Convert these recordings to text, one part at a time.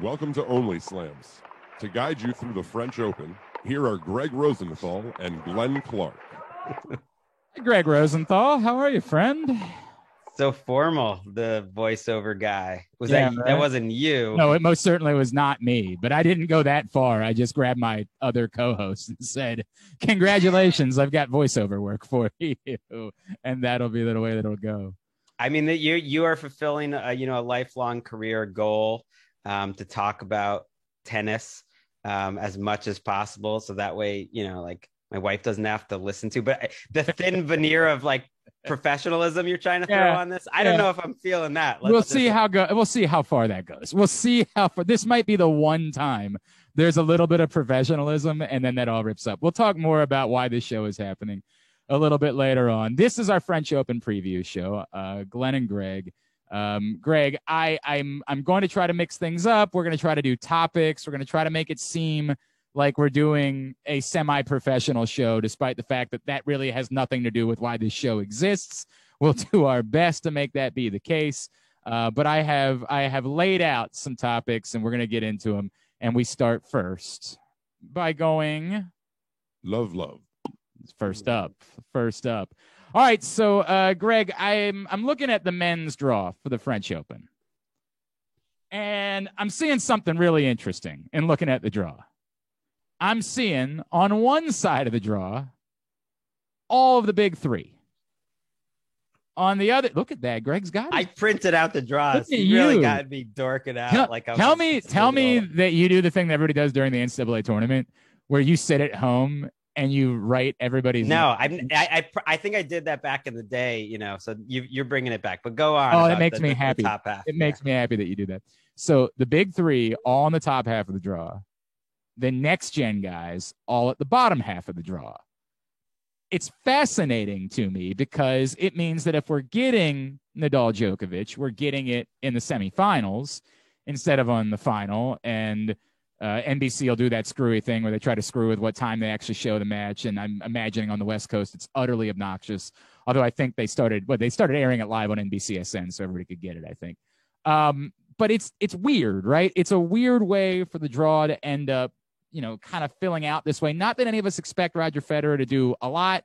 Welcome to Only Slams. To guide you through the French Open, here are Greg Rosenthal and Glenn Clark. Greg Rosenthal, how are you, friend? So formal, the voiceover guy. Was Yeah, that right? that wasn't you? No, it most certainly was not me, but I didn't go that far. I just grabbed my other co-host and said, "Congratulations, I've got voiceover work for you," and that'll be the way that it'll go. I mean that you are fulfilling a lifelong career goal to talk about tennis as much as possible, so that way like my wife doesn't have to listen to. But the thin veneer of like professionalism you're trying to throw on this, I don't know if I'm feeling that. We'll see how far that goes. We'll see how far. This might be the one time there's a little bit of professionalism, and then that all rips up. We'll talk more about why this show is happening a little bit later on. This is our French Open preview show. Glenn and Greg. Greg, I'm going to try to mix things up. We're going to try to do topics. We're going to try to make it seem like we're doing a semi-professional show, despite the fact that that really has nothing to do with why this show exists. We'll do our best to make that be the case. But I have laid out some topics, and we're going to get into them. And we start first by going Love. First up. All right, so Greg, I'm looking at the men's draw for the French Open, and I'm seeing something really interesting in looking at the draw. I'm seeing on one side of the draw all of the big three. On the other, look at that, Greg's got it. I printed out the draws. You really got me dorking out. Tell me that you do the thing that everybody does during the NCAA tournament, where you sit at home and you write everybody's. No, I think I did that back in the day, so you're bringing it back, but go on. Oh, that makes me happy. Top half. It makes me happy that you do that. So the big three all on the top half of the draw, the next gen guys all at the bottom half of the draw. It's fascinating to me because it means that if we're getting Nadal Djokovic, we're getting it in the semifinals instead of on the final. And NBC will do that screwy thing where they try to screw with what time they actually show the match. And I'm imagining on the West Coast, it's utterly obnoxious. Although I think they started airing it live on NBCSN so everybody could get it, I think. But it's weird, right? It's a weird way for the draw to end up, kind of filling out this way. Not that any of us expect Roger Federer to do a lot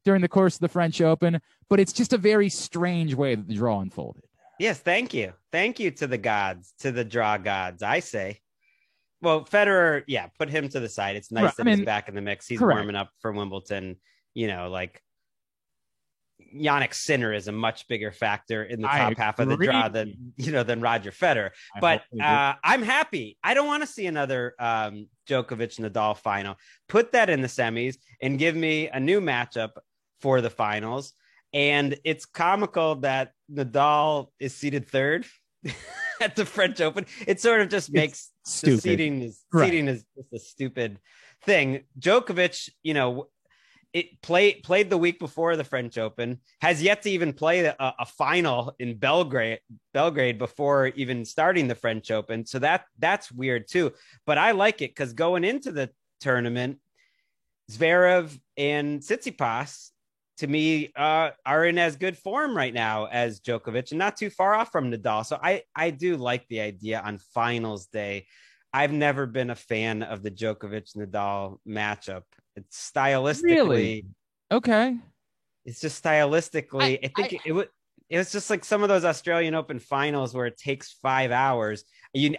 during the course of the French Open, but it's just a very strange way that the draw unfolded. Yes, thank you. Thank you to the gods, to the draw gods, I say. Well, Federer, put him to the side. It's nice that he's back in the mix. He's warming up for Wimbledon. Like Jannik Sinner is a much bigger factor in the top half of the draw than Roger Federer. But I'm happy. I don't want to see another Djokovic Nadal final. Put that in the semis and give me a new matchup for the finals. And it's comical that Nadal is seated third at the French Open. It sort of just makes the seating is just a stupid thing. Djokovic, it played the week before the French Open, has yet to even play a final in Belgrade before even starting the French Open. So that's weird too. But I like it because going into the tournament, Zverev and Tsitsipas, to me, are in as good form right now as Djokovic and not too far off from Nadal. So I do like the idea on finals day. I've never been a fan of the Djokovic-Nadal matchup. It's stylistically. Really? Okay. It's just stylistically. I think it was just like some of those Australian Open finals where it takes 5 hours.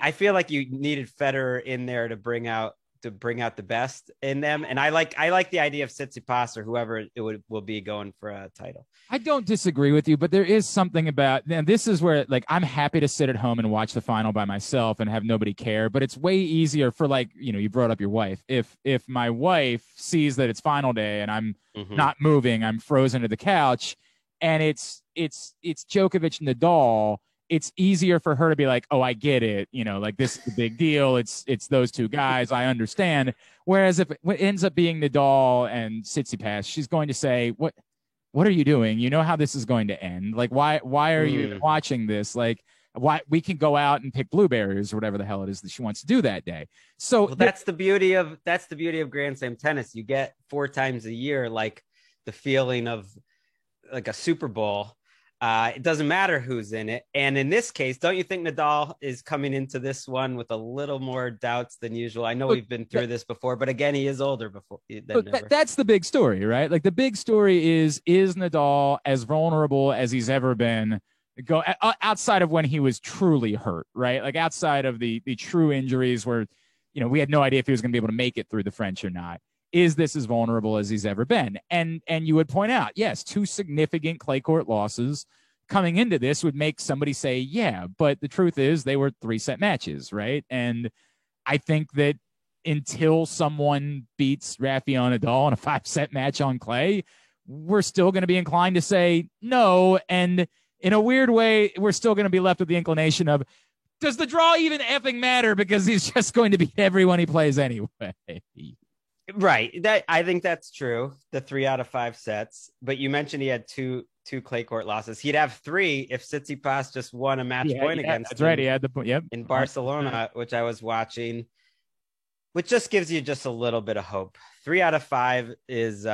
I feel like you needed Federer in there to bring out the best in them. And I like the idea of Tsitsipas or whoever will be going for a title. I don't disagree with you, but there is something about, and this is where I'm happy to sit at home and watch the final by myself and have nobody care, but it's way easier for you brought up your wife. If my wife sees that it's final day and I'm not moving, I'm frozen to the couch and it's Djokovic Nadal, it's easier for her to be like, oh, I get it. This is a big deal. It's those two guys. I understand. Whereas if it ends up being Nadal and Tsitsipas, she's going to say, what are you doing? You know how this is going to end. Why are you watching this? Why we can go out and pick blueberries or whatever the hell it is that she wants to do that day. So that's the beauty of Grand Slam tennis. You get 4 times a year, the feeling of like a Super Bowl. It doesn't matter who's in it. And in this case, don't you think Nadal is coming into this one with a little more doubts than usual? I know we've been through this before, but again, he is older that's the big story, right? Like the big story is Nadal as vulnerable as he's ever been outside of when he was truly hurt, right? Like outside of the true injuries where, we had no idea if he was going to be able to make it through the French or not. Is this as vulnerable as he's ever been? And you would point out, yes, 2 significant clay court losses coming into this would make somebody say, yeah, but the truth is they were 3-set matches, right? And I think that until someone beats Rafael Nadal in a 5-set match on clay, we're still going to be inclined to say no. And in a weird way, we're still going to be left with the inclination of, does the draw even effing matter? Because he's just going to beat everyone he plays anyway. Right. I think that's true. The 3 out of 5 sets. But you mentioned he had two clay court losses. He'd have 3 if Tsitsipas just won a match point against him. That's right. He had the point. Yep. In Barcelona, which I was watching, which just gives you just a little bit of hope. 3 out of 5 is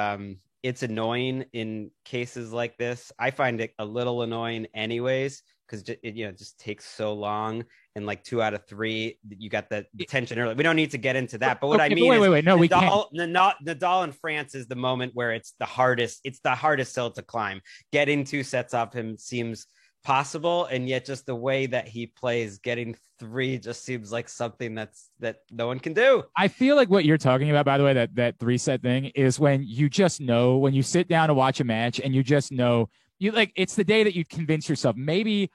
it's annoying in cases like this. I find it a little annoying anyways, because it just takes so long. And like 2 out of 3, you got the tension early. We don't need to get into that. But what I mean wait. No, Nadal, we can't. Nadal in France is the moment where it's the hardest hill to climb. Getting 2 sets off him seems possible, and yet just the way that he plays, getting 3 just seems like something that no one can do. I feel like what you're talking about, by the way, that 3-set thing is when you just know, when you sit down to watch a match and you just know, it's the day that you convince yourself maybe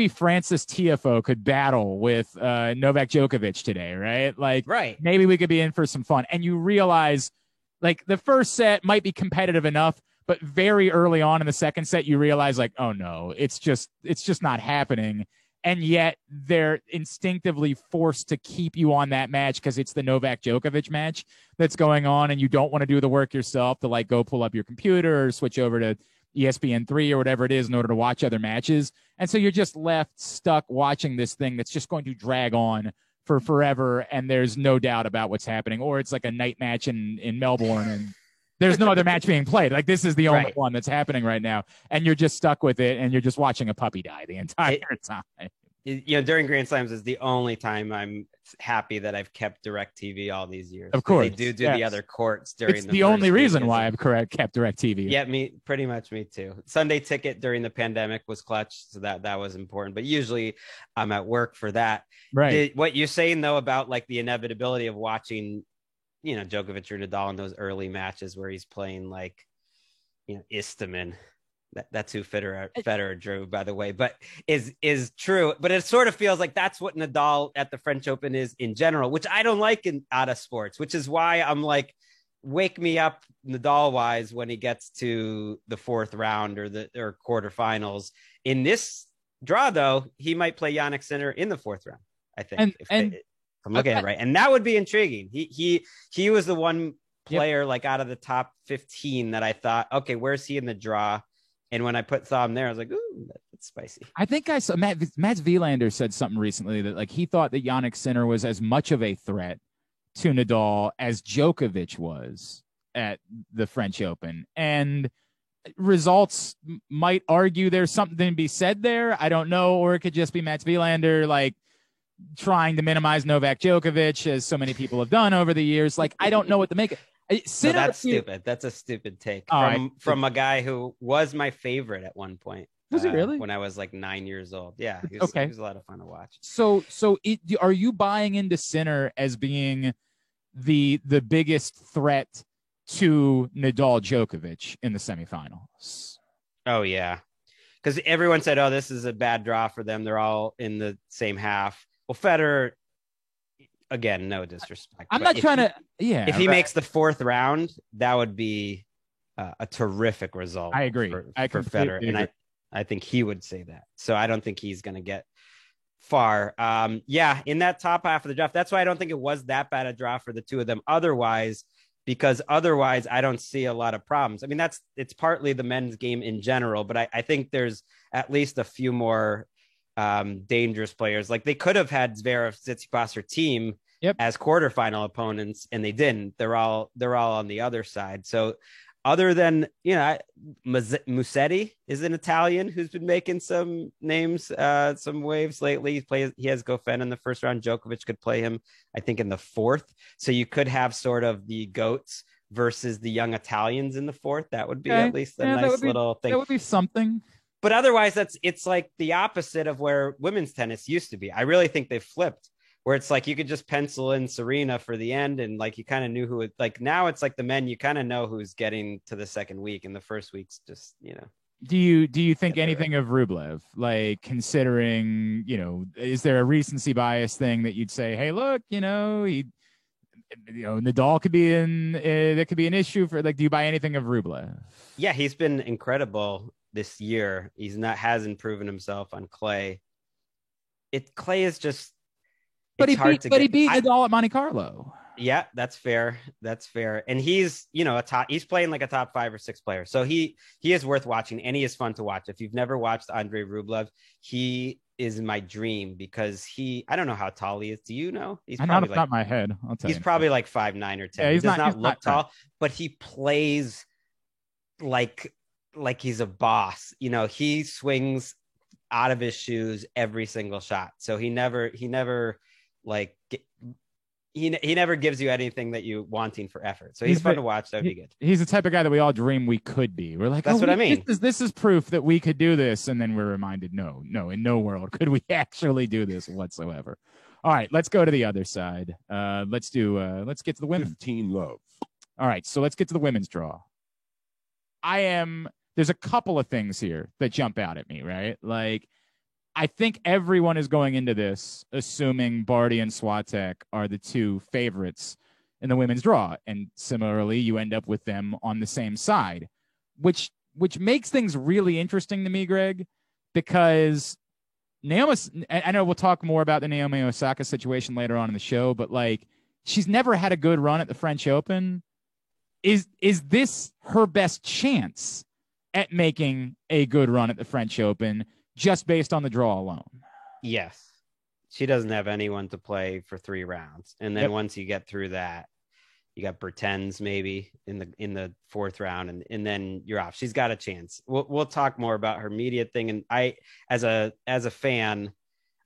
Francis Tiafoe could battle with Novak Djokovic today, right? Like, right. Maybe we could be in for some fun. And you realize, like, the first set might be competitive enough, but very early on in the second set, you realize, like, oh no, it's just not happening. And yet they're instinctively forced to keep you on that match because it's the Novak Djokovic match that's going on, and you don't want to do the work yourself to like go pull up your computer or switch over to ESPN3 or whatever it is in order to watch other matches. And so you're just left stuck watching this thing that's just going to drag on for forever, and there's no doubt about what's happening. Or it's like a night match in Melbourne, and there's no other match being played. Like, this is the only one that's happening right now, and you're just stuck with it, and you're just watching a puppy die the entire time. During Grand Slams is the only time I'm happy that I've kept DirecTV all these years. Of course, they do the other courts during. It's the only reason why I've kept DirecTV. Yeah, me too. Sunday Ticket during the pandemic was clutch, so that was important. But usually, I'm at work for that. Right. What you're saying though about like the inevitability of watching, Djokovic or Nadal in those early matches where he's playing like, Istomin. That's who Federer drew, by the way, but is true. But it sort of feels like that's what Nadal at the French Open is in general, which I don't like out of sports, which is why I'm like, wake me up Nadal wise when he gets to the 4th round or quarterfinals. In this draw, though, he might play Jannik Sinner in the 4th round, I think. I'm looking at it right. And that would be intriguing. He was the one player like out of the top 15 that I thought, okay, where's he in the draw? And when I put Thom there, I was like, ooh, that's spicy. I think I saw Mats Wilander said something recently that like he thought that Jannik Sinner was as much of a threat to Nadal as Djokovic was at the French Open. And results might argue there's something to be said there. I don't know. Or it could just be Mats Wilander like trying to minimize Novak Djokovic, as so many people have done over the years. Like, I don't know what to make it. Sinner, no, that's stupid. That's a stupid take from a guy who was my favorite at one point. Was it really? When I was like 9 years old. Yeah. He was a lot of fun to watch. So are you buying into Sinner as being the biggest threat to Nadal Djokovic in the semifinals? Oh, yeah. Because everyone said, oh, this is a bad draw for them. They're all in the same half. Well, Federer, again, no disrespect. I'm not trying to. Yeah. If he makes the 4th round, that would be a terrific result. I agree. For Federer. And I think he would say that. So I don't think he's going to get far. In that top half of the draft, that's why I don't think it was that bad a draw for the two of them. Otherwise, I don't see a lot of problems. I mean, it's partly the men's game in general, but I think there's at least a few more dangerous players. Like they could have had Zverev, Tsitsipas, or Thiem as quarterfinal opponents, and they didn't. They're all on the other side. So other than, Musetti is an Italian who's been making some names, some waves lately. He has Goffin in the first round. Djokovic could play him, I think, in the fourth. So you could have sort of the GOATs versus the young Italians in the fourth. That would be at least a nice little thing. That would be something. But otherwise, it's like the opposite of where women's tennis used to be. I really think they've flipped, where it's like you could just pencil in Serena for the end, and like you kind of knew who it, like now it's like the men, you kind of know who's getting to the second week, and the first week's just, Do you think anything of Rublev? Like, considering, is there a recency bias thing that you'd say, hey, look, Nadal could be that could be an issue for, like, do you buy anything of Rublev? Yeah, he's been incredible this year. Hasn't proven himself on clay. Clay is just, but he beat Nadal at Monte Carlo. Yeah, that's fair. And he's, he's playing like a top 5 or 6 player. So he is worth watching, and he is fun to watch. If you've never watched Andrei Rublev, he is my dream, because I don't know how tall he is. Do you know? He's probably not my head. I'll tell you. He's probably like 5'9" or 10. Yeah, he does not look tall, but he plays like he's a boss. He swings out of his shoes every single shot. So he never like he never gives you anything that you wanting for effort. So he's fun to watch. That'd be good. He's the type of guy that we all dream we could be. We're like, that's what I mean. This is proof that we could do this, and then we're reminded, no, in no world could we actually do this whatsoever. All right, let's go to the other side. Let's get to the women. 15 love. All right, so let's get to the women's draw. There's a couple of things here that jump out at me, right? Like, I think everyone is going into this assuming Barty and Swiatek are the two favorites in the women's draw. And similarly, you end up with them on the same side, which makes things really interesting to me, Greg, because I know we'll talk more about the Naomi Osaka situation later on in the show, but like, she's never had a good run at the French Open. Is this her best chance at making a good run at the French Open, just based on the draw alone? Yes. She doesn't have anyone to play for 3 rounds. And then once you get through that, you got Bertens maybe in the 4th round, and then you're off. She's got a chance. We'll talk more about her media thing. And I, as a fan,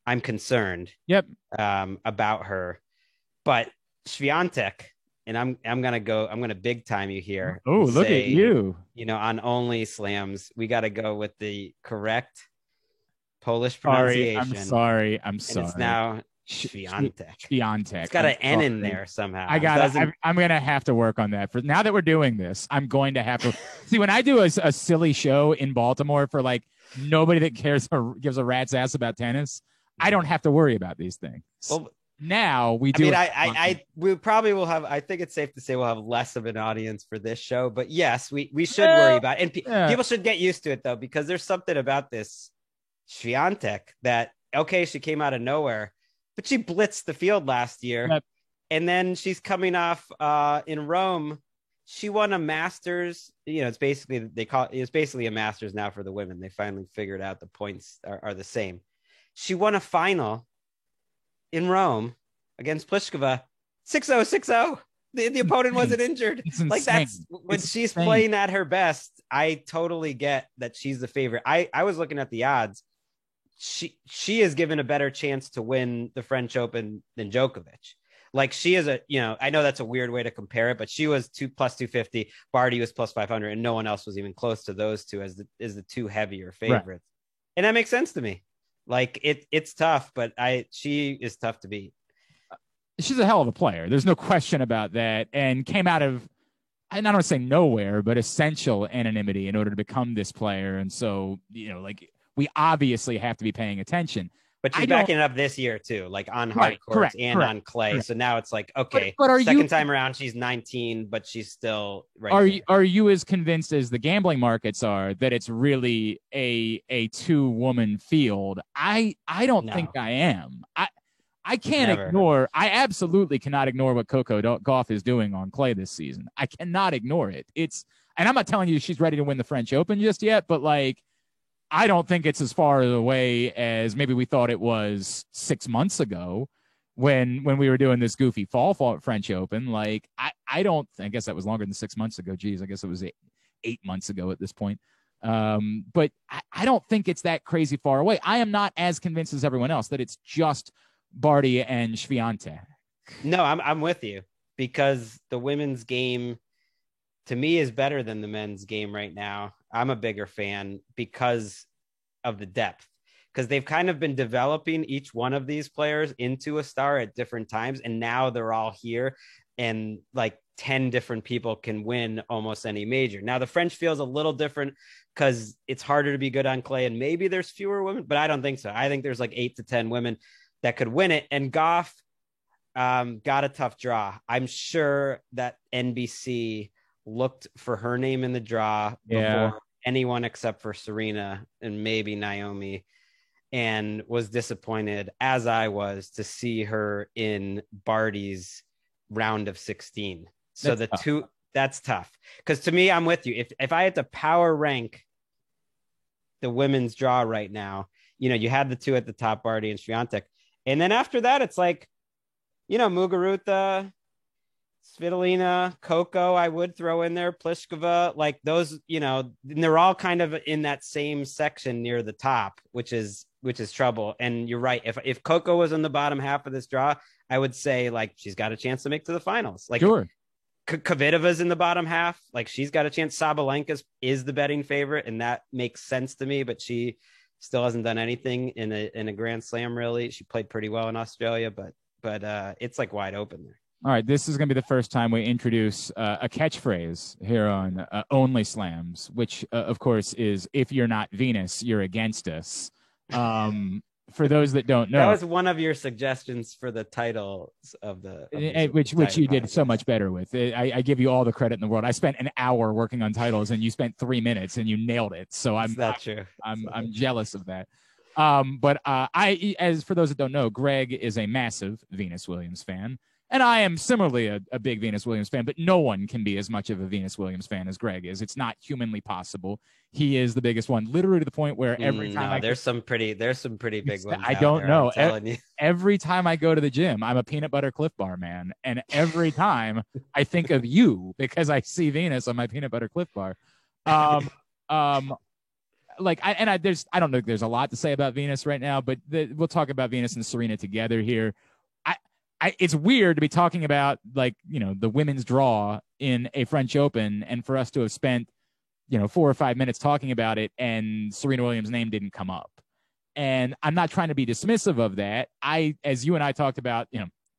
I'm concerned about her. But Swiatek, and I'm gonna big time you here. Oh, look at you. On Only Slams, we got to go with the correct Polish pronunciation. I'm sorry. And it's now Swiatek. Swiatek. It's got an N in there somehow. I'm gonna have to work on that. For now that we're doing this, I'm going to have to see, when I do a silly show in Baltimore for like nobody that cares or gives a rat's ass about tennis, I don't have to worry about these things. Well, now we do. We probably will have. I think it's safe to say we'll have less of an audience for this show. But yes, we should worry about it. And people should get used to it though, because there's something about this Swiatek that, okay, she came out of nowhere, but she blitzed the field last year. Yep. And then she's coming off in Rome. She won a Masters. It's basically it's basically a Masters now for the women. They finally figured out the points are the same. She won a final in Rome against Pliskova, 6-0, 6-0. The opponent wasn't injured. Like, that's when she's playing at her best. I totally get that she's the favorite. I was looking at the odds. She is given a better chance to win the French Open than Djokovic. Like, she is I know that's a weird way to compare it, but she was plus 250. Barty was plus 500, and no one else was even close to those two as the two heavier favorites. Right. And that makes sense to me. Like, it's tough, but she is tough to beat. She's a hell of a player. There's no question about that. And came out of, I don't want to say nowhere, but essential anonymity in order to become this player. And so, like, we obviously have to be paying attention. But she's backing it up this year too, like on hard courts and on clay. Correct. So now it's like, okay, but second time around, she's 19, but she's still right. Are you as convinced as the gambling markets are that it's really a 2-woman field? I don't think I am. I can't ignore. I absolutely cannot ignore what Coco Gauff is doing on clay this season. I cannot ignore it. And I'm not telling you she's ready to win the French Open just yet, but like, I don't think it's as far away as maybe we thought it was 6 months ago. when we were doing this goofy fall French Open. Like, I guess that was longer than 6 months ago. Geez, I guess it was 8 months ago at this point. But I don't think it's that crazy far away. I am not as convinced as everyone else that it's just Barty and Swiatek. No, I'm with you, because the women's game to me is better than the men's game right now. I'm a bigger fan because of the depth, because they've kind of been developing each one of these players into a star at different times. And now they're all here, and like 10 different people can win almost any major. Now the French feels a little different because it's harder to be good on clay, and maybe there's fewer women, but I don't think so. I think there's like 8 to 10 women that could win it. And Gauff got a tough draw. I'm sure that NBC looked for her name in the draw before anyone except for Serena and maybe Naomi, and was disappointed, as I was, to see her in Barty's round of 16. So that's tough. Because to me, I'm with you. If I had to power rank the women's draw right now, you had the two at the top, Barty and Swiatek. And then after that, it's like, Muguruza, Svitolina, Coco, I would throw in there, Pliskova, like those, and they're all kind of in that same section near the top, which is trouble. And you're right. If Coco was in the bottom half of this draw, I would say like she's got a chance to make to the finals. Like, sure. Kvitova's in the bottom half. Like, she's got a chance. Sabalenka is the betting favorite, and that makes sense to me, but she still hasn't done anything in a Grand Slam, really. She played pretty well in Australia, but it's like wide open there. All right, this is going to be the first time we introduce a catchphrase here on Only Slams, which, of course, is "If you're not Venus, you're against us." For those that don't know, that was one of your suggestions for the titles of the which you did so much better with. I give you all the credit in the world. I spent an hour working on titles, and you spent 3 minutes, and you nailed it. So I'm jealous of that. But as for those that don't know, Greg is a massive Venus Williams fan. And I am similarly a big Venus Williams fan, but no one can be as much of a Venus Williams fan as Greg is. It's not humanly possible. He is the biggest one, literally to the point where every time there's some pretty big ones. I don't know. Every time I go to the gym, I'm a peanut butter Cliff Bar man, and every time I think of you because I see Venus on my peanut butter Cliff Bar. I don't know. There's a lot to say about Venus right now, but we'll talk about Venus and Serena together here. It's weird to be talking about the women's draw in a French Open, and for us to have spent 4 or 5 minutes talking about it, and Serena Williams' name didn't come up. And I'm not trying to be dismissive of that. As you and I talked about,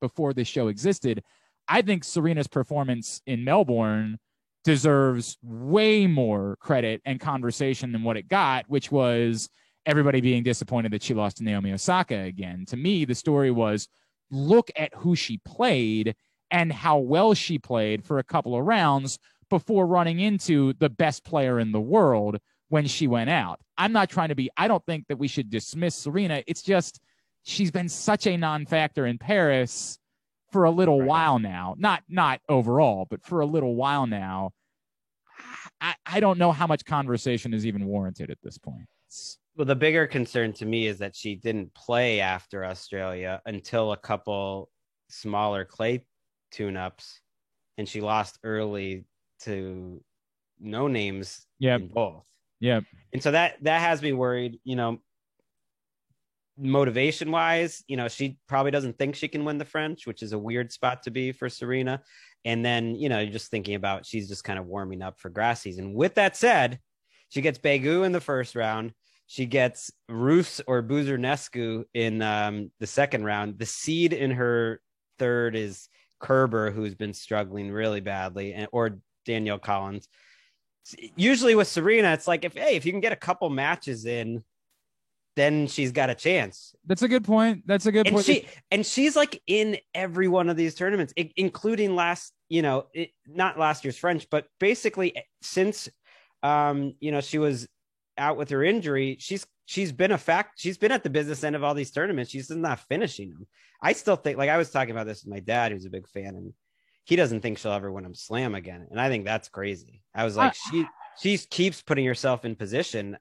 before this show existed, I think Serena's performance in Melbourne deserves way more credit and conversation than what it got, which was everybody being disappointed that she lost to Naomi Osaka again. To me, the story was, look at who she played and how well she played for a couple of rounds before running into the best player in the world when she went out. I don't think that we should dismiss Serena. It's just, she's been such a non-factor in Paris for a little while now. Not overall, but for a little while now. I don't know how much conversation is even warranted at this point. Well, the bigger concern to me is that she didn't play after Australia until a couple smaller clay tune-ups, and she lost early to no names in both. Yeah. And so that has me worried, motivation-wise. She probably doesn't think she can win the French, which is a weird spot to be for Serena. And then, you're just thinking about she's just kind of warming up for grass season. With that said, she gets Begu in the first round. She gets Roos or Buzarnescu in the second round. The seed in her third is Kerber, who's been struggling really badly, or Danielle Collins. Usually with Serena, it's like, if you can get a couple matches in, then she's got a chance. That's a good point. And she's like in every one of these tournaments, including not last year's French, but basically since she was out with her injury, she's been she's been at the business end of all these tournaments. She's just not finishing them. I still think, I was talking about this with my dad, who's a big fan, and he doesn't think she'll ever win a slam again. And I think that's crazy. I was like, she keeps putting herself in position.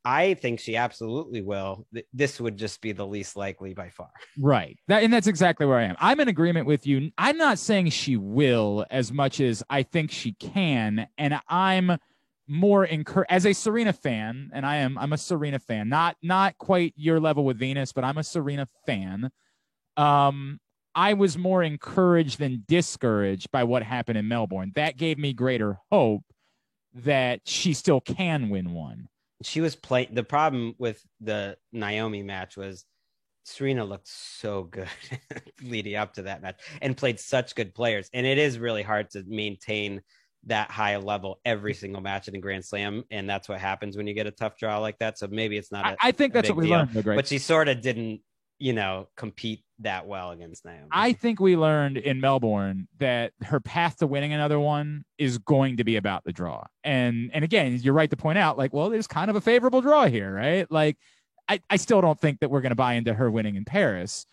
I think she absolutely will. This would just be the least likely by far. Right. And that's exactly where I am. I'm in agreement with you. I'm not saying she will as much as I think she can. And I'm more as a Serena fan, and I'm a Serena fan, not quite your level with Venus, but I'm a Serena fan. I was more encouraged than discouraged by what happened in Melbourne. That gave me greater hope that she still can win one. She was playing. The problem with the Naomi match was Serena looked so good leading up to that match and played such good players. And it is really hard to maintain that high level every single match in a Grand Slam. And that's what happens when you get a tough draw like that. So maybe it's not. I think that's what we learned. But she sort of didn't, compete that well against Naomi. I think we learned in Melbourne that her path to winning another one is going to be about the draw. And again, you're right to point out, like, well, there's kind of a favorable draw here, right? Like, I still don't think that we're going to buy into her winning in Paris,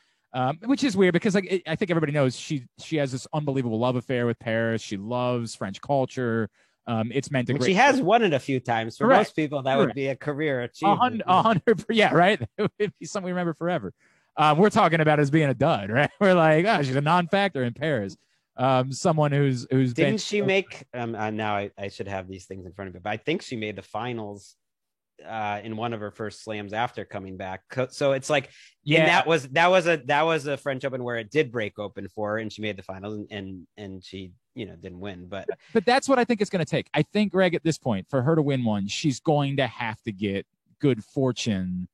which is weird because I think everybody knows she has this unbelievable love affair with Paris. She loves French culture. It's meant to. She has won it a few times. For most people, that would be a career achievement. 100, yeah, right. It would be something we remember forever. We're talking about as being a dud, right? We're like, oh, she's a non-factor in Paris. Someone who's didn't she make? Now I should have these things in front of me, but I think she made the finals in one of her first slams after coming back. So it's like, yeah, that was a French Open where it did break open for her, and she made the finals, and she didn't win. But that's what I think it's going to take. I think, Greg, at this point, for her to win one, she's going to have to get good fortune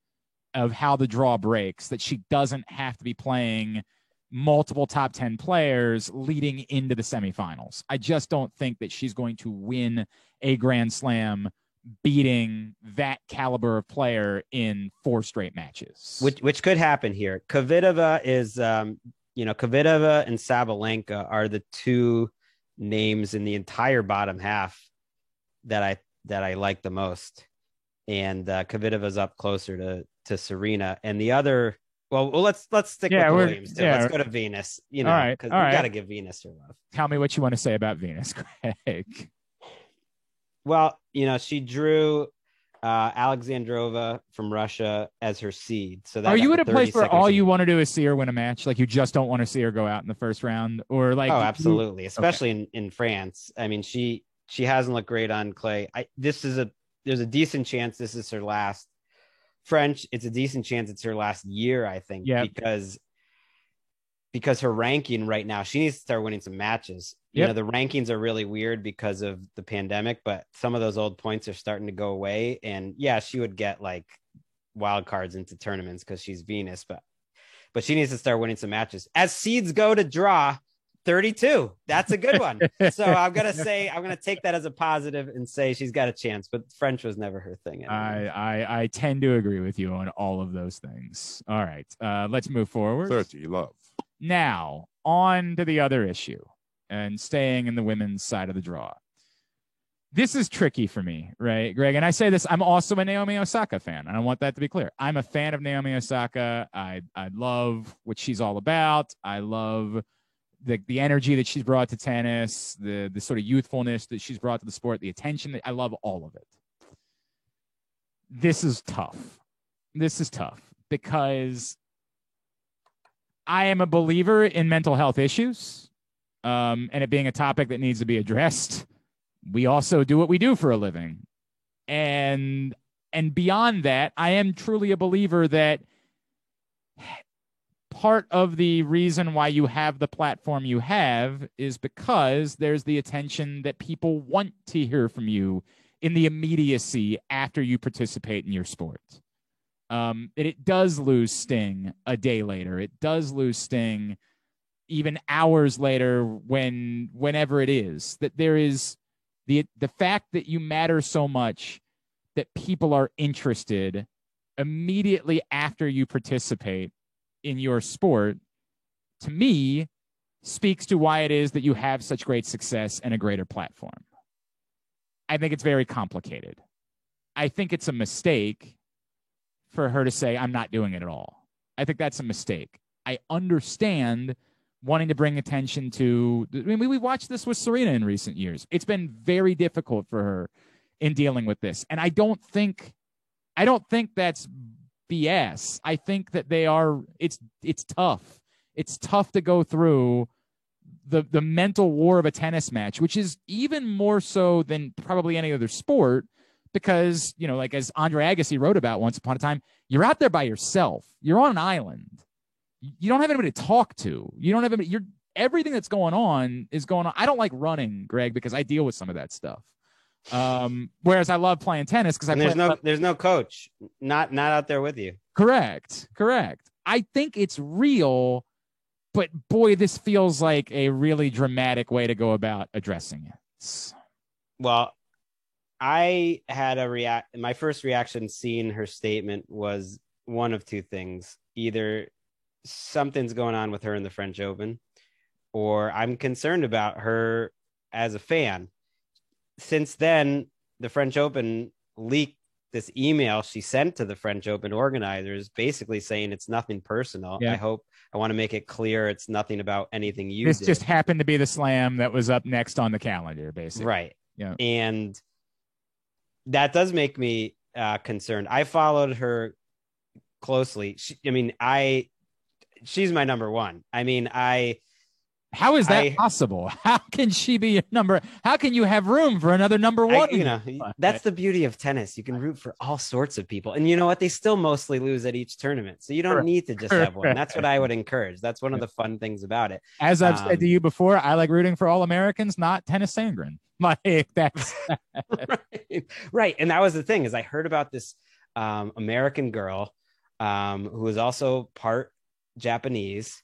of how the draw breaks, that she doesn't have to be playing multiple top 10 players leading into the semifinals. I just don't think that she's going to win a Grand Slam beating that caliber of player in 4 straight matches. Which could happen here. Kvitova is, Kvitova and Sabalenka are the 2 names in the entire bottom half that I like the most. And Kvitova's up closer to Serena, and the other. Well, let's stick with Williams too. Let's go to Venus. Because we got to give Venus her love. Tell me what you want to say about Venus, Greg. Well, she drew Alexandrova from Russia as her seed. So are you at a place where all you want to do is see her win a match? Like, you just don't want to see her go out in the first round, or like? Oh, absolutely, especially in France. I mean, she hasn't looked great on clay. There's a decent chance this is her last French. It's a decent chance it's her last year, I think, because her ranking right now, she needs to start winning some matches. The rankings are really weird because of the pandemic, but some of those old points are starting to go away. And yeah, she would get like wild cards into tournaments because she's Venus, but she needs to start winning some matches. As seeds go to draw, 32. That's a good one. So I'm going to take that as a positive and say she's got a chance, but French was never her thing. Anyway. I tend to agree with you on all of those things. All right. Let's move forward. 30, love. Now, on to the other issue, and staying in the women's side of the draw. This is tricky for me, right, Greg? And I say this, I'm also a Naomi Osaka fan, and I want that to be clear. I'm a fan of Naomi Osaka. I love what she's all about. I love the energy that she's brought to tennis, the sort of youthfulness that she's brought to the sport, the attention. I love all of it. This is tough. Because I am a believer in mental health issues, and it being a topic that needs to be addressed. We also do what we do for a living. And beyond that, I am truly a believer that part of the reason why you have the platform you have is because there's the attention that people want to hear from you in the immediacy after you participate in your sport. It does lose sting a day later. It does lose sting even hours later whenever it is. That there is the fact that you matter so much that people are interested immediately after you participate in your sport, to me, speaks to why it is that you have such great success and a greater platform. I think it's very complicated. I think it's a mistake for her to say, I'm not doing it at all. I think that's a mistake. I understand wanting to bring attention to, we watched this with Serena in recent years. It's been very difficult for her in dealing with this. And I don't think I don't think that's BS. I think that it's tough. It's tough to go through the mental war of a tennis match, which is even more so than probably any other sport, because, you know, like as Andre Agassi wrote about once upon a time, you're out there by yourself. You're on an island. You don't have anybody to talk to. You don't have anybody. Everything that's going on is going on. I don't like running, Greg, because I deal with some of that stuff. Whereas I love playing tennis because there's no coach, not out there with you. Correct. I think it's real, but boy, this feels like a really dramatic way to go about addressing it. Well, I had my first reaction seeing her statement was one of two things. Either something's going on with her in the French Open, or I'm concerned about her as a fan. Since then, the French Open leaked this email she sent to the French Open organizers, basically saying it's nothing personal. Yeah. I want to make it clear it's nothing about anything you did. Just happened to be the slam that was up next on the calendar, basically. Right. Yeah. And that does make me concerned. I followed her closely. She's my number one. How is that possible? How can she be your number? How can you have room for another number one? That's the beauty of tennis. You can root for all sorts of people. And you know what? They still mostly lose at each tournament. So you don't need to just have one. That's what I would encourage. That's one of the fun things about it. As I've said to you before, I like rooting for all Americans, not Tennis Sandgren. Like that's right. And that was the thing, is I heard about this American girl who was also part Japanese,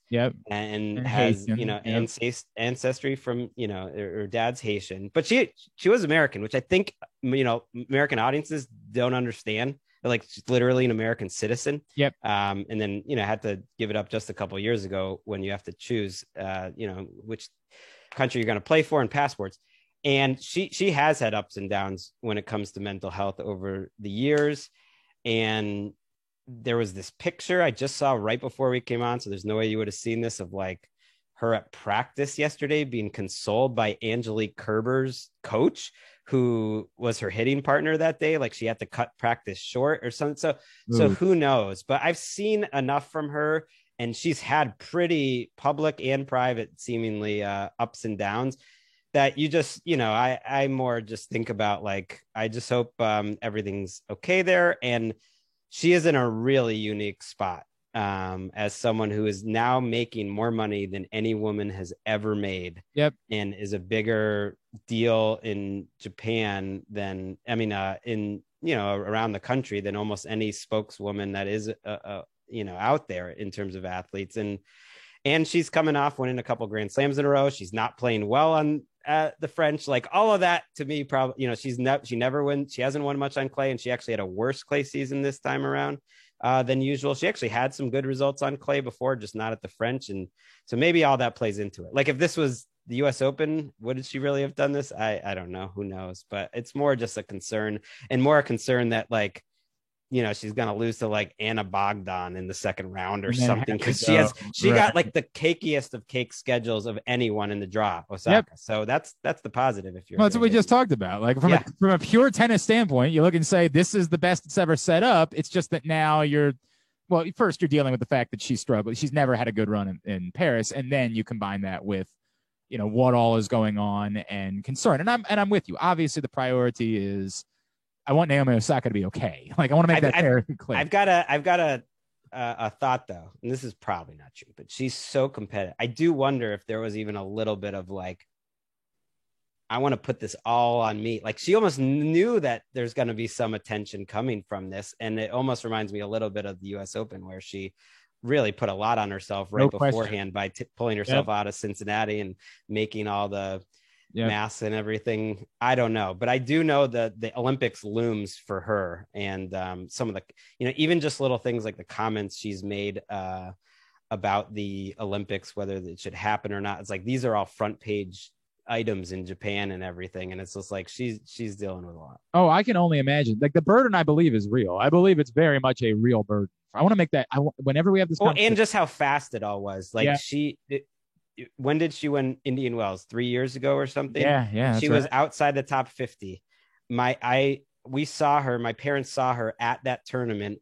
and has Haitian, ancestry from her dad's Haitian, but she was American, which I think American audiences don't understand. Like, she's literally an American citizen. And then had to give it up just a couple of years ago when you have to choose which country you're going to play for and passports. And she has had ups and downs when it comes to mental health over the years. And there was this picture I just saw right before we came on, so there's no way you would have seen this, of like her at practice yesterday being consoled by Angelique Kerber's coach, who was her hitting partner that day. Like, she had to cut practice short or something. So who knows? But I've seen enough from her, and she's had pretty public and private, seemingly ups and downs, that you just, I more just think about, like, I just hope everything's okay there. And she is in a really unique spot as someone who is now making more money than any woman has ever made. And is a bigger deal in Japan than, around the country than almost any spokeswoman that is, out there in terms of athletes. And she's coming off winning a couple Grand Slams in a row. She's not playing well on the French, like all of that to me, probably, she hasn't won much on clay, and she actually had a worse clay season this time around than usual. She actually had some good results on clay before, just not at the French. And so maybe all that plays into it. Like, if this was the US Open, would she really have done this? I don't know. Who knows? But it's more just a concern, and more a concern that, like, she's going to lose to like Anna Bogdan in the second round or something, because she got like the cakiest of cake schedules of anyone in the draw, Osaka. So that's the positive. That's what we just talked about. Like, from a pure tennis standpoint, you look and say, this is the best it's ever set up. It's just that now first you're dealing with the fact that she struggled. She's never had a good run in Paris. And then you combine that with, what all is going on and concern. And I'm with you. Obviously the priority is, I want Naomi Osaka to be okay. Like, I want to make that very clear. I've got a thought though, and this is probably not true, but she's so competitive. I do wonder if there was even a little bit of like, I want to put this all on me. Like, she almost knew that there's going to be some attention coming from this. And it almost reminds me a little bit of the US Open, where she really put a lot on herself beforehand by pulling herself out of Cincinnati and making all the mass and everything. I don't know, but I do know that the Olympics looms for her, and some of the even just little things like the comments she's made about the Olympics, whether it should happen or not. It's like, these are all front page items in Japan and everything, and it's just like she's dealing with a lot. Oh, I can only imagine. Like, the burden, I believe, is real. I believe it's very much a real burden. I want to make that. Whenever we have this, and just how fast it all was. Like, when did she win Indian Wells? 3 years ago or something? Yeah. She was outside the top 50. I we saw her. My parents saw her at that tournament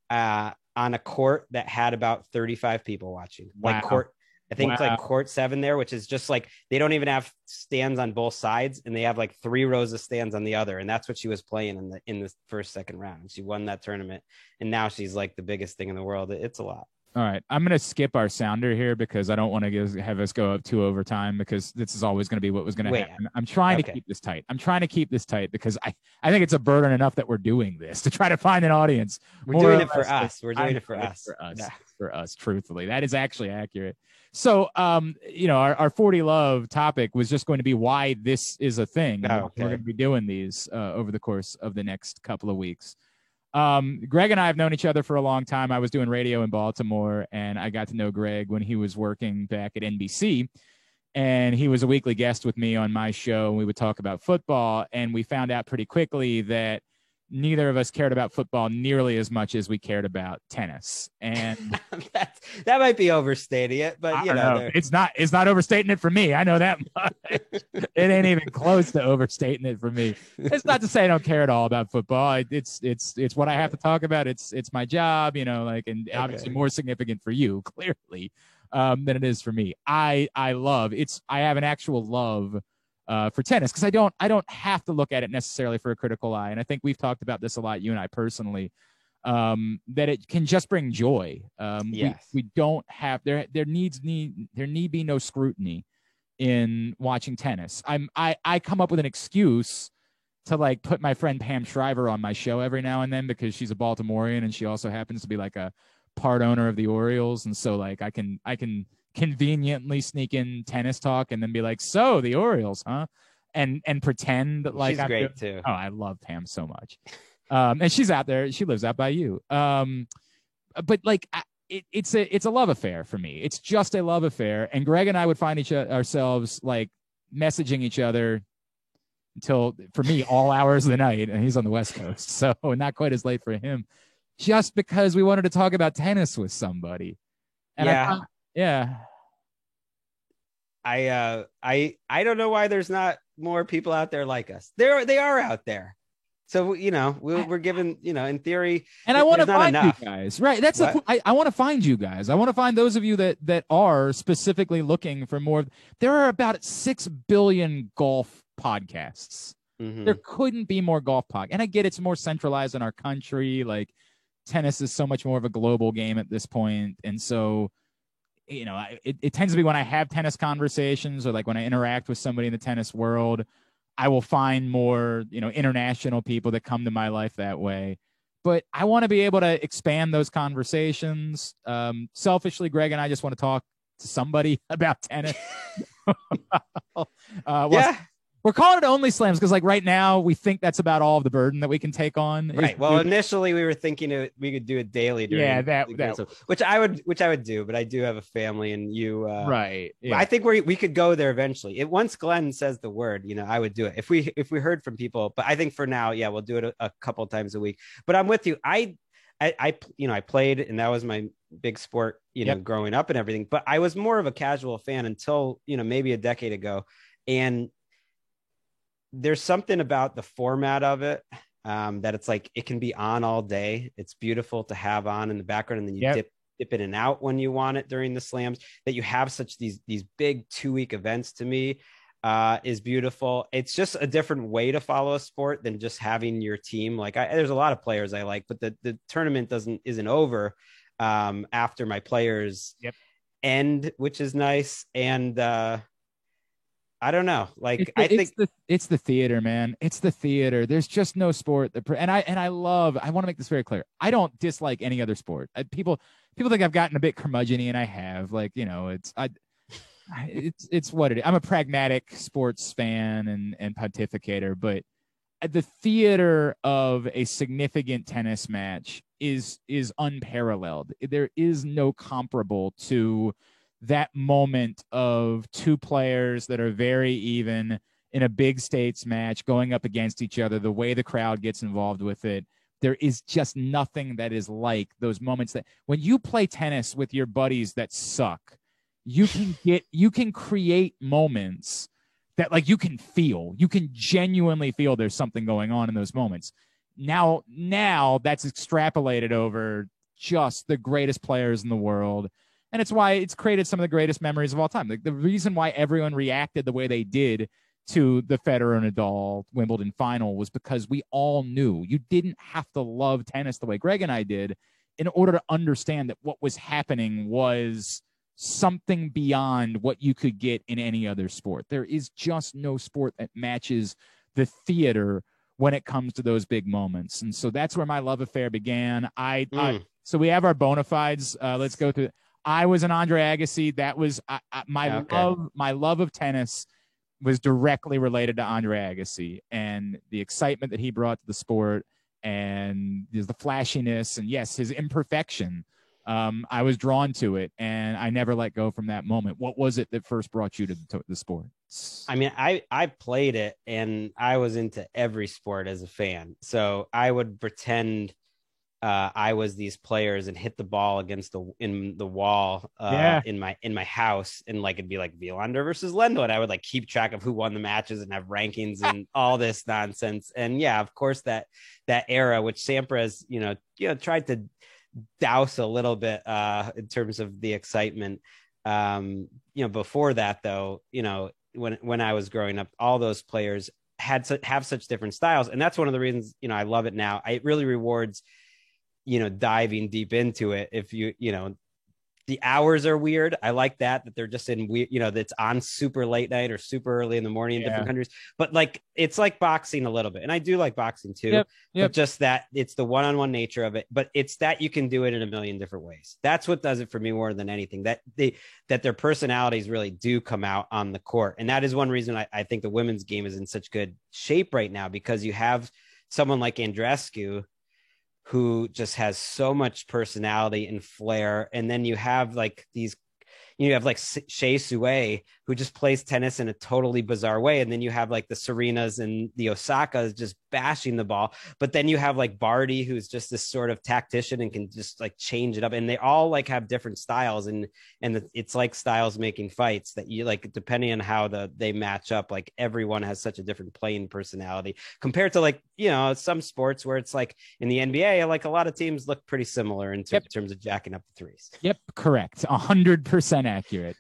on a court that had about 35 people watching. Wow. Like court, I think like court 7 there, which is just like they don't even have stands on both sides, and they have like 3 rows of stands on the other. And that's what she was playing in the first, second round. She won that tournament, and now she's like the biggest thing in the world. It's a lot. All right, I'm going to skip our sounder here because I don't want to have us go up to overtime, because this is always going to be what was going to happen. I'm trying to keep this tight. Because I think it's a burden enough that we're doing this to try to find an audience. We're doing it for us. We're doing it for us. For us, truthfully. That is actually accurate. So, our 40 Love topic was just going to be why this is a thing. Oh, okay. We're going to be doing these over the course of the next couple of weeks. Greg and I have known each other for a long time. I was doing radio in Baltimore, and I got to know Greg when he was working back at NBC, and he was a weekly guest with me on my show, and we would talk about football, and we found out pretty quickly that neither of us cared about football nearly as much as we cared about tennis. And that might be overstating it, but you know. It's not overstating it for me. I know that much. It ain't even close to overstating it for me. It's not to say I don't care at all about football. It's what I have to talk about. It's my job, and obviously more significant for you, clearly, than it is for me. I have an actual love for tennis, because I don't have to look at it necessarily for a critical eye. And I think we've talked about this a lot, you and I personally, that it can just bring joy. Yes. We don't have, there need be no scrutiny in watching tennis. I come up with an excuse to like put my friend Pam Shriver on my show every now and then, because she's a Baltimorean and she also happens to be like a part owner of the Orioles. And so like I can conveniently sneak in tennis talk and then be like, so the Orioles, huh? And pretend like she's great too. Oh, I love Pam so much. And she's out there. She lives out by you. But like it's a love affair for me. It's just a love affair. And Greg and I would find ourselves like messaging each other until, for me, all hours of the night. And he's on the West Coast, so not quite as late for him, just because we wanted to talk about tennis with somebody. And I don't know why there's not more people out there like us. They are out there. So, we're given, in theory, and I want to find you guys, right? That's I want to find you guys. I want to find those of you that are specifically looking for more. There are about 6 billion golf podcasts. Mm-hmm. There couldn't be more golf podcasts. And I get it's more centralized in our country. Like tennis is so much more of a global game at this point. And so, it tends to be when I have tennis conversations, or like when I interact with somebody in the tennis world, I will find more, international people that come to my life that way. But I want to be able to expand those conversations. Selfishly, Greg and I just want to talk to somebody about tennis. We're calling it Only Slams because, like, right now we think that's about all of the burden that we can take on. Right. Well, initially we were thinking we could do it daily. Which I would do, but I do have a family, and you. Right. Yeah. I think we could go there eventually. Once Glenn says the word, I would do it if we heard from people. But I think for now, we'll do it a couple times a week. But I'm with you. I played, and that was my big sport, growing up and everything. But I was more of a casual fan until maybe a decade ago, and there's something about the format of it that it's like it can be on all day. It's beautiful to have on in the background, and then you dip in and out when you want it during the slams. That you have such these big 2-week events, to me, is beautiful. It's just a different way to follow a sport than just having your team. Like there's a lot of players I like, but the tournament isn't over after my players end, which is nice. And I don't know. Like I think it's the theater, man. It's the theater. There's just no sport I want to make this very clear. I don't dislike any other sport. People think I've gotten a bit curmudgeon-y, and I have. Like, it's what it is. I'm a pragmatic sports fan and pontificator, but the theater of a significant tennis match is unparalleled. There is no comparable to that moment of two players that are very even in a big stakes match going up against each other, the way the crowd gets involved with it. There is just nothing that is like those moments that when you play tennis with your buddies that suck, you can create moments that, like, you can genuinely feel there's something going on in those moments. now that's extrapolated over just the greatest players in the world. And it's why it's created some of the greatest memories of all time. Like the reason why everyone reacted the way they did to the Federer and Nadal Wimbledon final was because we all knew you didn't have to love tennis the way Greg and I did in order to understand that what was happening was something beyond what you could get in any other sport. There is just no sport that matches the theater when it comes to those big moments. And so that's where my love affair began. So we have our bona fides. Let's go through. I was an Andre Agassi. That was my love of tennis was directly related to Andre Agassi and the excitement that he brought to the sport and the flashiness and yes, his imperfection. I was drawn to it and I never let go from that moment. What was it that first brought you to the sport? I mean, I played it and I was into every sport as a fan. So I would pretend I was these players and hit the ball against the wall in my house, and like it'd be like Wilander versus Lendl, and I would like keep track of who won the matches and have rankings and all this nonsense. And yeah, of course that era, which Sampras tried to douse a little bit in terms of the excitement. Before that though, when I was growing up, all those players have such different styles, and that's one of the reasons I love it now. It really rewards diving deep into it. If the hours are weird. I like that they're just in weird, that's on super late night or super early in the morning in different countries. But like, it's like boxing a little bit. And I do like boxing too, Yep. But just that it's the one-on-one nature of it, but it's that you can do it in a million different ways. That's what does it for me more than anything, that their personalities really do come out on the court. And that is one reason I think the women's game is in such good shape right now, because you have someone like Andreescu, who just has so much personality and flair. And then you have like these, you have like Shea Sue, who just plays tennis in a totally bizarre way. And then you have like the Serenas and the Osakas just bashing the ball. But then you have like Barty, who's just this sort of tactician and can just like change it up. And they all like have different styles. And it's like styles making fights that you like, depending on how they match up, like everyone has such a different playing personality compared to like, some sports where it's like in the NBA, like a lot of teams look pretty similar in terms of jacking up the threes. Yep. Correct. 100% accurate.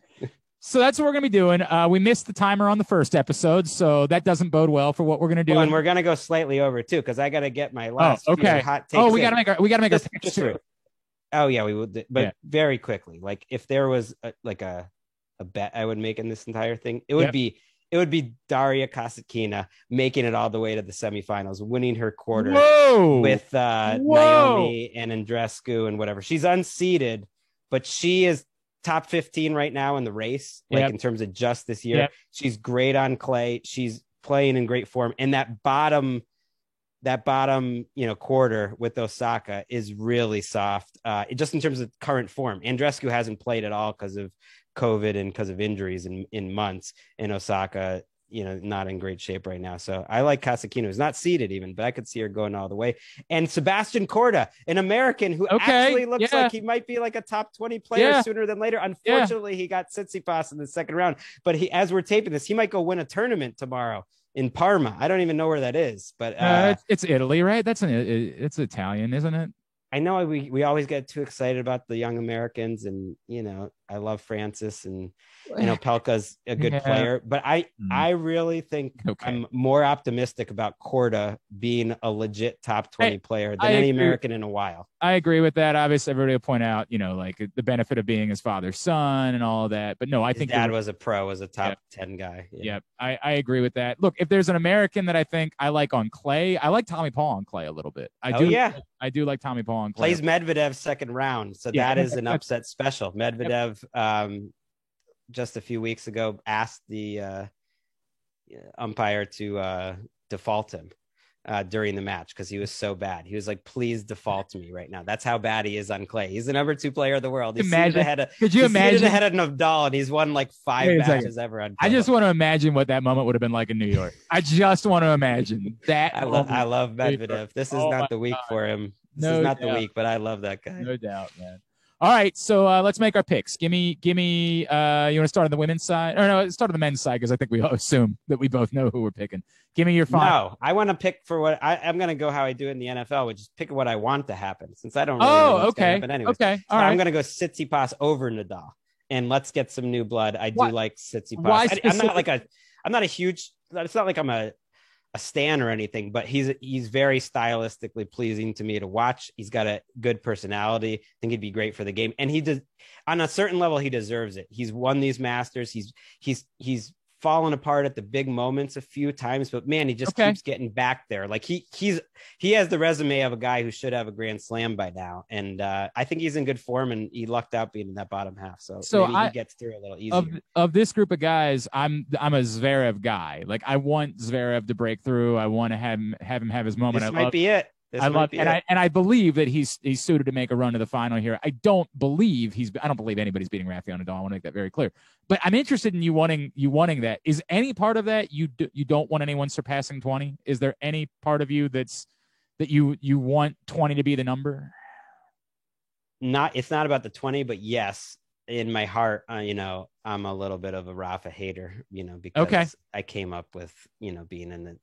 So that's what we're going to be doing. We missed the timer on the first episode, so that doesn't bode well for what we're going to do. And we're going to go slightly over too, because I got to get my last hot takes. Oh, we got to make our picks too. Oh yeah, we would, but very quickly. Like if there was a bet I would make in this entire thing, it would be Daria Kasatkina making it all the way to the semifinals, winning her quarter with Naomi and Andreescu and whatever. She's unseeded, but she is top 15 right now in the race, in terms of just this year. She's great on clay. She's playing in great form. And that bottom, quarter with Osaka is really soft. Just in terms of current form. Andreescu hasn't played at all because of COVID and because of injuries in months. And Osaka, not in great shape right now. So I like Kasatkina, who's not seeded even, but I could see her going all the way. And Sebastian Korda, an American who actually looks like he might be like a top 20 player sooner than later. Unfortunately, he got Tsitsipas in the second round, but as we're taping this, he might go win a tournament tomorrow in Parma. I don't even know where that is, but it's Italy, right? It's Italian, isn't it? I know we always get too excited about the young Americans, and I love Francis, and Pelka's a good player, but I really think I'm more optimistic about Korda being a legit top 20 player than any American in a while. I agree with that. Obviously, everybody will point out, like the benefit of being his father's son and all of that. But no, I think dad was a pro, was a top 10 guy. Yep. I agree with that. Look, if there's an American that I think I like on clay, I like Tommy Paul on clay a little bit. I do like Tommy Paul on clay. Plays Medvedev second round. So that is an upset special. Medvedev, just a few weeks ago, asked the umpire to default him during the match because he was so bad. He was like, please default to me right now. That's how bad he is on clay. He's the number 2 player of the world. Could you imagine ahead of Nadal, and he's won like 5 matches ever on. I just want to imagine what that moment would have been like in New York. I just want to imagine that. I love Medvedev. This is not the week for him. This is not the week, but I love that guy. No doubt, man. All right, so let's make our picks. Give me. You want to start on the women's side, or no? Start on the men's side because I think we assume that we both know who we're picking. Give me your final. No, I want to pick for what I'm going to go how I do it in the NFL, which is pick what I want to happen. Since I don't really know what's going to happen anyways. Okay, all right. I'm going to go Tsitsipas over Nadal, and let's get some new blood. I do like Tsitsipas. I'm not a huge. It's not like I'm a stan or anything, but he's very stylistically pleasing to me to watch. He's got a good personality. I think he'd be great for the game, and he does on a certain level. He deserves it. He's won these Masters. He's fallen apart at the big moments a few times, but man, he just keeps getting back there. Like he has the resume of a guy who should have a Grand Slam by now, and I think he's in good form, and he lucked out being in that bottom half. So maybe he gets through a little easier. Of this group of guys, I'm a Zverev guy. Like I want Zverev to break through. I want to have him have his moment. This might be it. I believe that he's suited to make a run to the final here. I don't believe anybody's beating Rafael Nadal. I want to make that very clear. But I'm interested in you wanting that. Is any part of that you don't want anyone surpassing 20? Is there any part of you that you want 20 to be the number? It's not about the 20, but yes, in my heart, I'm a little bit of a Rafa hater, because I came up with, being in the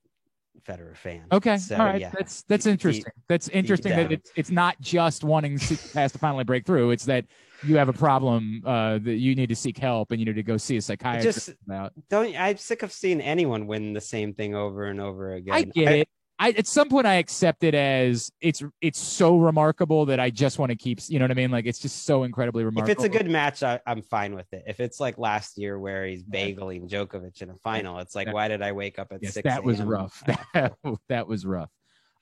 Federer fan. Okay. So, all right. Yeah. That's interesting. That's interesting that it's not just wanting to pass to finally break through. It's that you have a problem that you need to seek help and you need to go see a psychiatrist about. I'm sick of seeing anyone win the same thing over and over again. I get it. At some point I accept it as it's so remarkable that I just want to keep, you know what I mean? Like it's just so incredibly remarkable. If it's a good match, I'm fine with it. If it's like last year where he's bageling Djokovic in a final, it's like, why did I wake up at 6 That was rough. That was rough.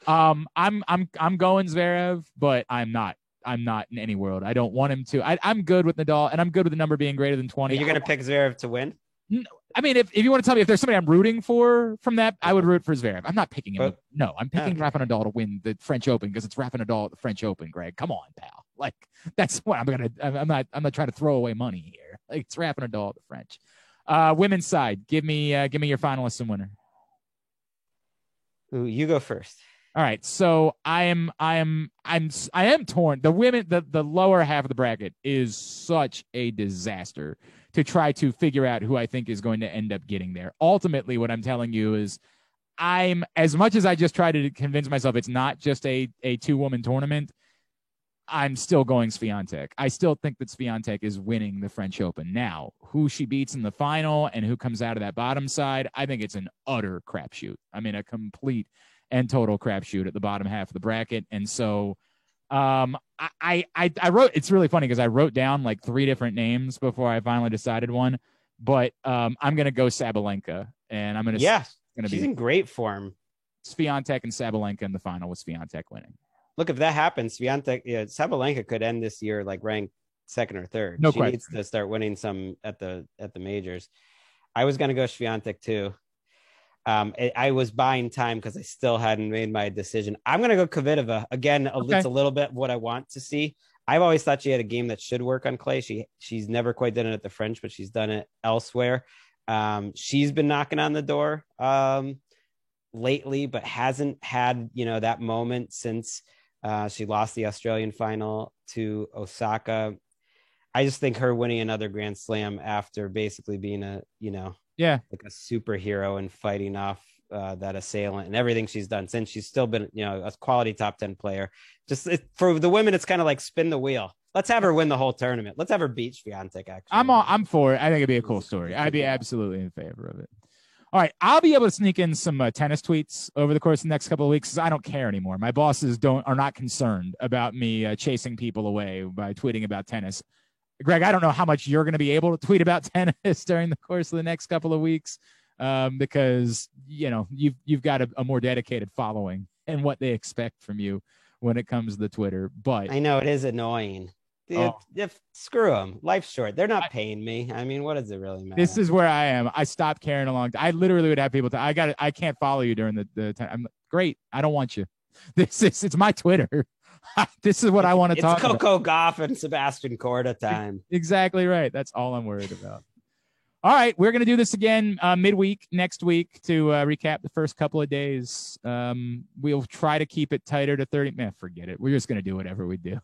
I'm going Zverev, but I'm not in any world. I don't want him to. I'm good with Nadal, and I'm good with the number being greater than 20. You're going to pick Zverev to win? I mean, if you want to tell me if there's somebody I'm rooting for from that, I would root for Zverev. I'm not picking him. No, I'm picking Rafa Nadal to win the French Open because it's Rafa Nadal at the French Open, Greg. Come on, pal. Like that's what I'm not trying to throw away money here. Like it's Rafa Nadal at the French. Women's side, give me your finalists and winner. Ooh, you go first. All right, so I am torn. The women, the lower half of the bracket is such a disaster to try to figure out who I think is going to end up getting there. Ultimately, what I'm telling you is I'm, as much as I just try to convince myself it's not just a 2-woman tournament, I'm still going Swiatek. I still think that Swiatek is winning the French Open. Now, who she beats in the final and who comes out of that bottom side, I think it's an utter crapshoot. I mean, a complete and total crapshoot at the bottom half of the bracket. And so I wrote, it's really funny because I wrote down like 3 different names before I finally decided one, but I'm going to go Sabalenka, and I'm going to, she's in great form. Swiatek and Sabalenka in the final with Swiatek winning. Look, if that happens, Sabalenka could end this year like ranked 2nd or 3rd. No she question. Needs to start winning some at the majors. I was going to go Swiatek too. I was buying time because I still hadn't made my decision. I'm going to go Kvitova again. It's a little bit what I want to see. I've always thought she had a game that should work on clay. She's never quite done it at the French, but she's done it elsewhere. She's been knocking on the door lately, but hasn't had, that moment since she lost the Australian final to Osaka. I just think her winning another Grand Slam after basically being like a superhero and fighting off that assailant and everything she's done since, she's still been, a quality top 10 player. For the women, it's kind of like spin the wheel. Let's have her win the whole tournament. Let's have her beat Swiatek. Actually, I'm for it. I think it'd be a cool story. I'd be absolutely in favor of it. All right, I'll be able to sneak in some tennis tweets over the course of the next couple of weeks because I don't care anymore. My bosses are not concerned about me chasing people away by tweeting about tennis. Greg, I don't know how much you're going to be able to tweet about tennis during the course of the next couple of weeks because you've got a more dedicated following and what they expect from you when it comes to the Twitter. But I know it is annoying. Screw them. Life's short. They're not paying me. I mean, what does it really matter? This is where I am. I stopped caring a long time. I literally would have people I can't follow you during the time. I'm great. I don't want you. It's my Twitter. This is what I want to talk about. It's Coco Gauff and Sebastian Corda time. Exactly right. That's all I'm worried about. All right. We're going to do this again midweek next week to recap the first couple of days. We'll try to keep it tighter to 30. Man, forget it. We're just going to do whatever we do.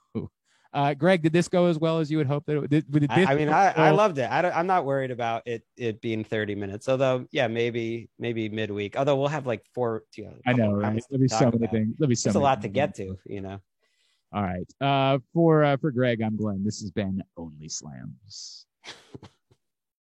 Greg, did this go as well as you would hope that it did? I loved it. I'm not worried about it being 30 minutes. Although, yeah, maybe midweek. Although we'll have like 4. I know, right? There'll be so many things. There's a lot to get to, you know. All right. For Greg, I'm Glenn. This has been Only Slams.